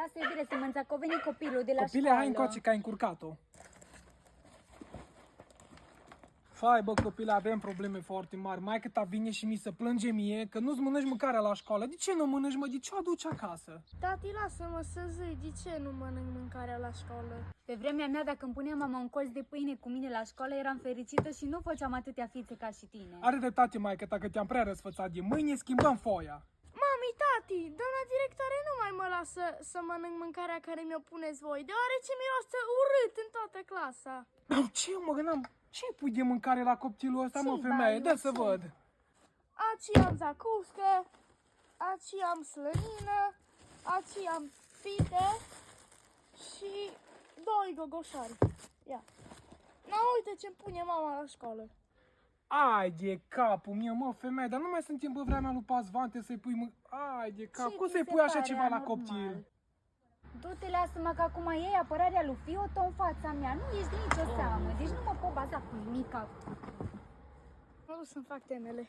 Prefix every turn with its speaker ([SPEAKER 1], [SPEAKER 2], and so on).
[SPEAKER 1] Lasă, iubire, să mă înțeleg că a venit copilul de la
[SPEAKER 2] Copile,
[SPEAKER 1] școală.
[SPEAKER 2] hai încoace că ai încurcat-o. Fai, bă, copile, avem probleme foarte mari. Maică ta vine și mi se plânge mie că nu-ți mănânci mâncarea la școală. De ce nu mănânci, mă? De ce o aduci acasă?
[SPEAKER 3] Tati, lasă-mă să zic, de ce nu mănânc mâncarea la școală?
[SPEAKER 1] Pe vremea mea, dacă îmi punea mama un colț de pâine cu mine la școală, eram fericită și nu făceam atâtea fițe ca și tine.
[SPEAKER 2] Are dreptate, maică ta, că te-am prea răsfățat. De mâine schimbăm foaia.
[SPEAKER 3] Mami, tati, doamna directoare nu mai mă lasă să mănânc mâncarea care mi-o puneți voi, deoarece miroase urât în toată clasa.
[SPEAKER 2] Ce, mă gândeam? Ce pui de mâncare la copilul ăsta, mă,
[SPEAKER 1] Ce,
[SPEAKER 2] femeie?
[SPEAKER 1] Baiu,
[SPEAKER 2] Dă să
[SPEAKER 1] ce?
[SPEAKER 2] văd.
[SPEAKER 3] Aici am zacuscă, aici am slănină, aici am pite și doi gogoșari. Ia. Na, uite ce-mi pune mama la școală.
[SPEAKER 2] Ai de capul meu, mă, femeie, dar nu mai suntem pe vremea lui Pazvante să-i pui Ai de cap,
[SPEAKER 1] Ce
[SPEAKER 2] cum
[SPEAKER 1] ți
[SPEAKER 2] să-i
[SPEAKER 1] se
[SPEAKER 2] pui așa
[SPEAKER 1] pare
[SPEAKER 2] ceva la
[SPEAKER 1] anormal?
[SPEAKER 2] copil?
[SPEAKER 1] Du-te, lasă-mă că acum iei apărarea lui Fioto în fața mea. Nu ești de nicio seamă, deci nu mă pot baza cu nimica.
[SPEAKER 3] Mă duc să-mi fac temele.